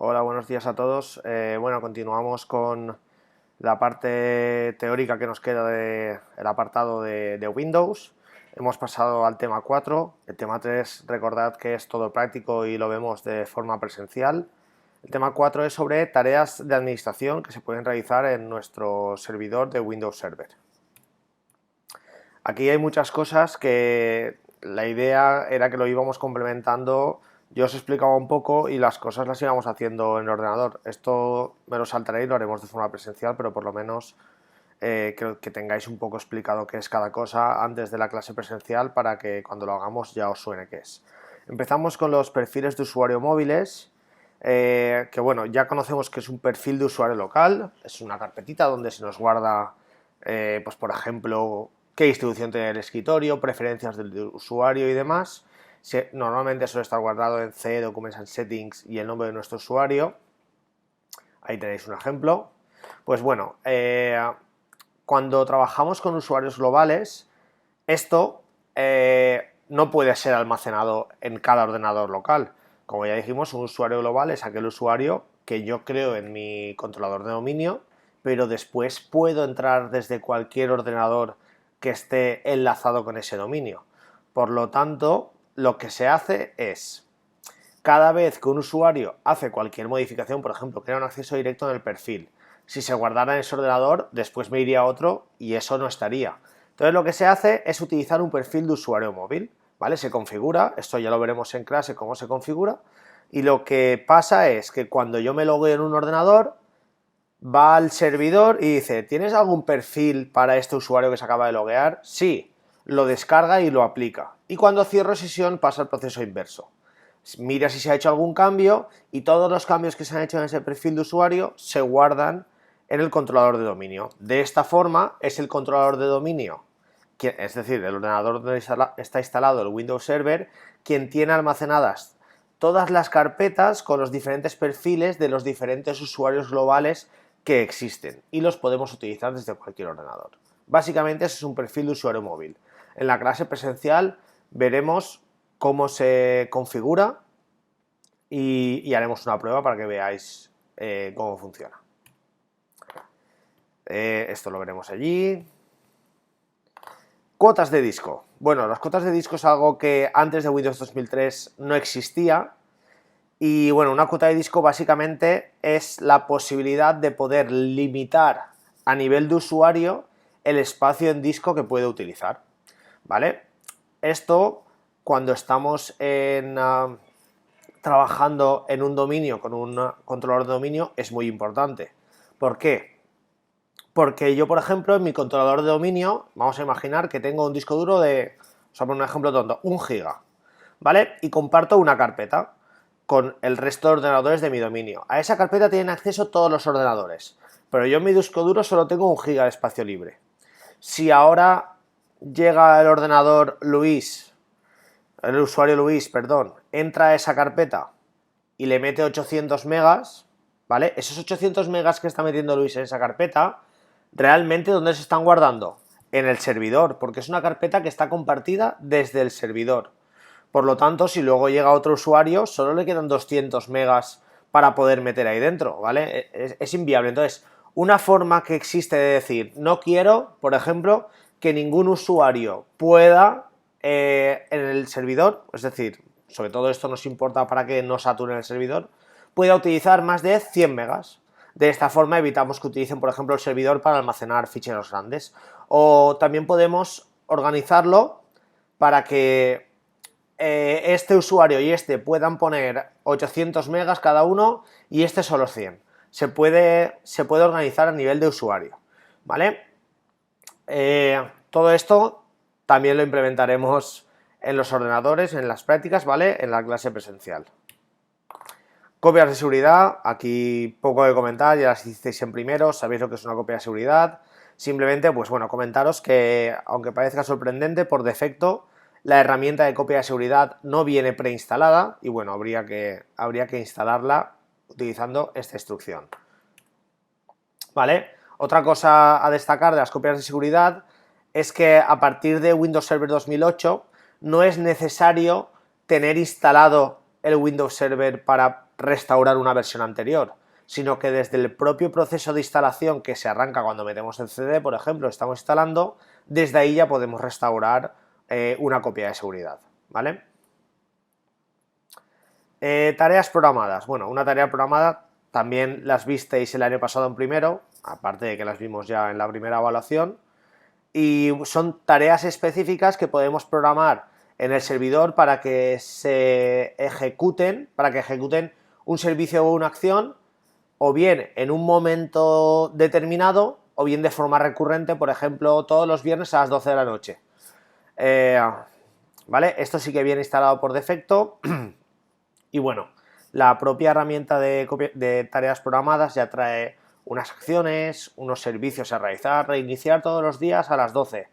Hola, buenos días a todos. Bueno, continuamos con la parte teórica que nos queda del apartado de Windows. Hemos pasado al tema 4. El tema 3, recordad que es todo práctico y lo vemos de forma presencial. El tema 4 es sobre tareas de administración que se pueden realizar en nuestro servidor de Windows Server. Aquí hay muchas cosas que la idea era que lo íbamos complementando. Yo os explicaba un poco y las cosas las íbamos haciendo en el ordenador. Esto me lo saltaré y lo haremos de forma presencial, pero por lo menos creo que tengáis un poco explicado qué es cada cosa antes de la clase presencial para que cuando lo hagamos ya os suene qué es. Empezamos con los perfiles de usuario móviles, que bueno, ya conocemos que es un perfil de usuario local, es una carpetita donde se nos guarda, pues por ejemplo, qué distribución tiene el escritorio, preferencias del usuario y demás. Normalmente suele estar guardado en C, Documents and Settings y el nombre de nuestro usuario. Ahí tenéis un ejemplo. Pues bueno, cuando trabajamos con usuarios globales, esto no puede ser almacenado en cada ordenador local. Como ya dijimos, un usuario global es aquel usuario que yo creo en mi controlador de dominio, pero después puedo entrar desde cualquier ordenador que esté enlazado con ese dominio. Por lo tanto, lo que se hace es, cada vez que un usuario hace cualquier modificación, por ejemplo, crea un acceso directo en el perfil, si se guardara en ese ordenador, después me iría a otro y eso no estaría. Entonces lo que se hace es utilizar un perfil de usuario móvil, ¿vale? Se configura, esto ya lo veremos en clase cómo se configura, y lo que pasa es que cuando yo me logueo en un ordenador, va al servidor y dice, ¿tienes algún perfil para este usuario que se acaba de loguear? Sí, lo descarga y lo aplica. Y cuando cierro sesión pasa el proceso inverso. Mira si se ha hecho algún cambio y todos los cambios que se han hecho en ese perfil de usuario se guardan en el controlador de dominio. De esta forma es el controlador de dominio, es decir, el ordenador donde está instalado el Windows Server, quien tiene almacenadas todas las carpetas con los diferentes perfiles de los diferentes usuarios globales que existen y los podemos utilizar desde cualquier ordenador. Básicamente ese es un perfil de usuario móvil. En la clase presencial veremos cómo se configura y haremos una prueba para que veáis cómo funciona. Esto lo veremos allí. Cuotas de disco. Bueno, las cuotas de disco es algo que antes de Windows 2003 no existía. Y bueno, una cuota de disco básicamente es la posibilidad de poder limitar a nivel de usuario el espacio en disco que puede utilizar, ¿vale? Esto cuando estamos trabajando en un dominio con un controlador de dominio es muy importante. ¿Por qué? Porque yo, por ejemplo, en mi controlador de dominio, vamos a imaginar que tengo un disco duro de, vamos a poner un ejemplo tonto, 1 giga, ¿vale? Y comparto una carpeta con el resto de ordenadores de mi dominio. A esa carpeta tienen acceso todos los ordenadores, pero yo en mi disco duro solo tengo 1 giga de espacio libre. Si ahora llega el ordenador Luis, el usuario Luis, perdón, entra a esa carpeta y le mete 800 megas, ¿vale? Esos 800 megas que está metiendo Luis en esa carpeta, realmente ¿dónde se están guardando? En el servidor, porque es una carpeta que está compartida desde el servidor. Por lo tanto, si luego llega otro usuario, solo le quedan 200 megas para poder meter ahí dentro, ¿vale? Es inviable. Entonces, una forma que existe de decir, no quiero, por ejemplo, que ningún usuario pueda en el servidor, es decir, sobre todo esto nos importa para que no saturen el servidor, pueda utilizar más de 100 megas. De esta forma evitamos que utilicen, por ejemplo, el servidor para almacenar ficheros grandes. O también podemos organizarlo para que este usuario y este puedan poner 800 megas cada uno y este solo 100. Se puede organizar a nivel de usuario, ¿vale? Todo esto también lo implementaremos en los ordenadores, en las prácticas, ¿vale? En la clase presencial. Copias de seguridad, aquí poco de comentar, ya las hicisteis en primero, sabéis lo que es una copia de seguridad. Simplemente, pues bueno, comentaros que, aunque parezca sorprendente, por defecto la herramienta de copia de seguridad no viene preinstalada y bueno, habría que instalarla utilizando esta instrucción. ¿Vale? Otra cosa a destacar de las copias de seguridad es que a partir de Windows Server 2008 no es necesario tener instalado el Windows Server para restaurar una versión anterior, sino que desde el propio proceso de instalación que se arranca cuando metemos el CD, por ejemplo, estamos instalando, desde ahí ya podemos restaurar una copia de seguridad, ¿vale? Tareas programadas. Bueno, una tarea programada también las visteis el año pasado en primero, aparte de que las vimos ya en la primera evaluación, y son tareas específicas que podemos programar en el servidor para que se ejecuten, un servicio o una acción, o bien en un momento determinado, o bien de forma recurrente, por ejemplo, todos los viernes a las 12 de la noche. ¿Vale? Esto sí que viene instalado por defecto. Y bueno, la propia herramienta de tareas programadas ya trae unas acciones, unos servicios a realizar, reiniciar todos los días a las 12,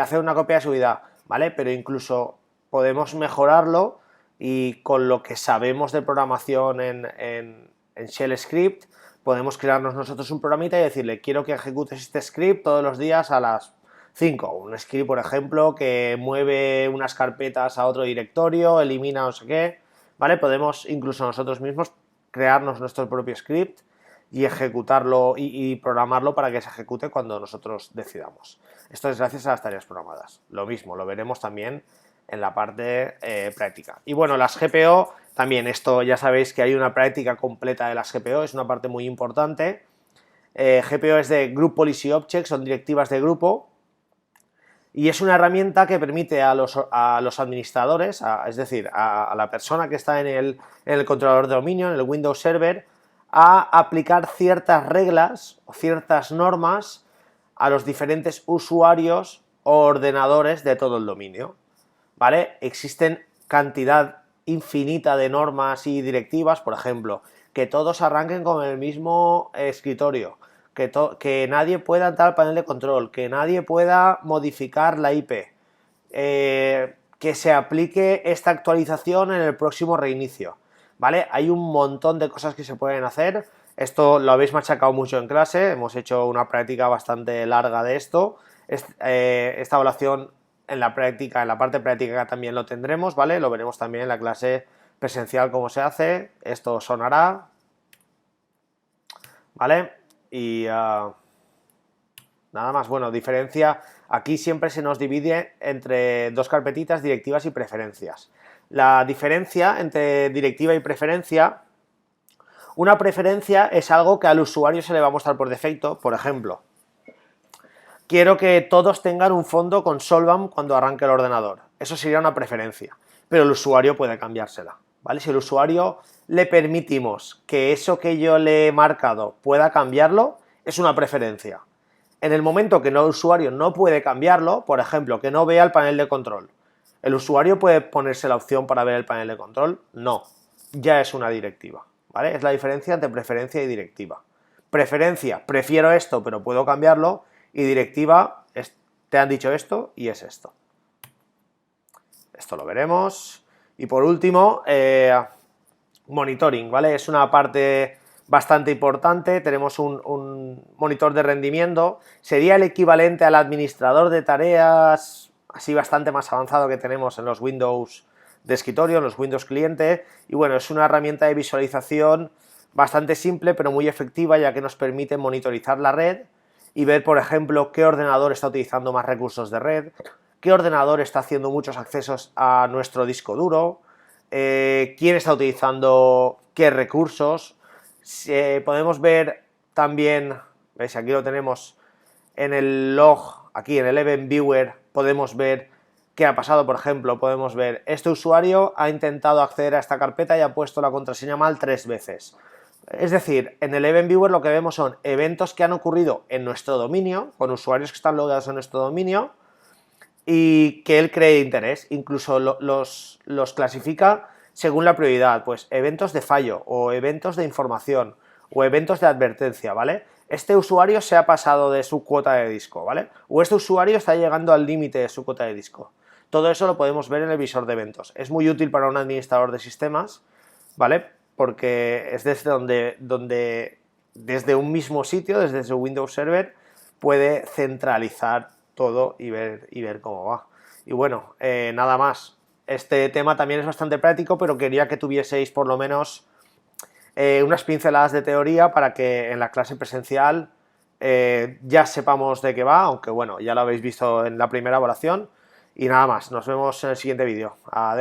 hacer una copia de seguridad, ¿vale? Pero incluso podemos mejorarlo y con lo que sabemos de programación en Shell Script, podemos crearnos nosotros un programita y decirle, quiero que ejecutes este script todos los días a las 5. Un script, por ejemplo, que mueve unas carpetas a otro directorio, elimina no sé qué, ¿vale? Podemos incluso nosotros mismos crearnos nuestro propio script y ejecutarlo y programarlo para que se ejecute cuando nosotros decidamos. Esto es gracias a las tareas programadas. Lo mismo, lo veremos también en la parte práctica. Y bueno, las GPO, también esto ya sabéis que hay una práctica completa de las GPO, es una parte muy importante. GPO es de Group Policy Objects, son directivas de grupo, y es una herramienta que permite a los administradores, es decir, a la persona que está en el controlador de dominio, en el Windows Server, a aplicar ciertas reglas o ciertas normas a los diferentes usuarios o ordenadores de todo el dominio, ¿vale? Existen cantidad infinita de normas y directivas, por ejemplo, que todos arranquen con el mismo escritorio, que nadie pueda entrar al panel de control, que nadie pueda modificar la IP, que se aplique esta actualización en el próximo reinicio, ¿vale? Hay un montón de cosas que se pueden hacer. Esto lo habéis machacado mucho en clase, hemos hecho una práctica bastante larga de esto. Esta evaluación en la parte práctica también lo tendremos, ¿vale? Lo veremos también en la clase presencial cómo se hace. Esto sonará, ¿vale? Y nada más, bueno, diferencia, aquí siempre se nos divide entre dos carpetitas, directivas y preferencias. La diferencia entre directiva y preferencia, una preferencia es algo que al usuario se le va a mostrar por defecto. Por ejemplo, quiero que todos tengan un fondo con Solvam cuando arranque el ordenador. Eso sería una preferencia, pero el usuario puede cambiársela, ¿vale? Si el usuario le permitimos que eso que yo le he marcado pueda cambiarlo, es una preferencia. En el momento que el usuario no puede cambiarlo, por ejemplo, que no vea el panel de control, ¿el usuario puede ponerse la opción para ver el panel de control? No, ya es una directiva, ¿vale? Es la diferencia entre preferencia y directiva. Preferencia, prefiero esto pero puedo cambiarlo, y directiva, te han dicho esto y es esto. Esto lo veremos. Y por último, monitoring, ¿vale? Es una parte bastante importante. Tenemos un monitor de rendimiento. Sería el equivalente al administrador de tareas, así bastante más avanzado que tenemos en los Windows de escritorio, en los Windows cliente. Y bueno, es una herramienta de visualización bastante simple, pero muy efectiva, ya que nos permite monitorizar la red y ver, por ejemplo, qué ordenador está utilizando más recursos de red, qué ordenador está haciendo muchos accesos a nuestro disco duro, quién está utilizando qué recursos. Podemos ver también, ¿veis? Aquí lo tenemos en el log, aquí en el Event Viewer, podemos ver qué ha pasado. Por ejemplo, podemos ver, este usuario ha intentado acceder a esta carpeta y ha puesto la contraseña mal 3 veces. Es decir, en el Event Viewer lo que vemos son eventos que han ocurrido en nuestro dominio, con usuarios que están logueados en nuestro dominio, y que él cree interés. Incluso los clasifica según la prioridad, pues eventos de fallo, o eventos de información, o eventos de advertencia, ¿vale? Este usuario se ha pasado de su cuota de disco, ¿vale? O este usuario está llegando al límite de su cuota de disco. Todo eso lo podemos ver en el visor de eventos. Es muy útil para un administrador de sistemas, ¿vale? Porque es donde desde un mismo sitio, desde su Windows Server, puede centralizar todo y ver cómo va. Y bueno, nada más. Este tema también es bastante práctico, pero quería que tuvieseis por lo menos unas pinceladas de teoría para que en la clase presencial ya sepamos de qué va, aunque bueno, ya lo habéis visto en la primera evaluación. Y nada más, nos vemos en el siguiente vídeo. Adiós.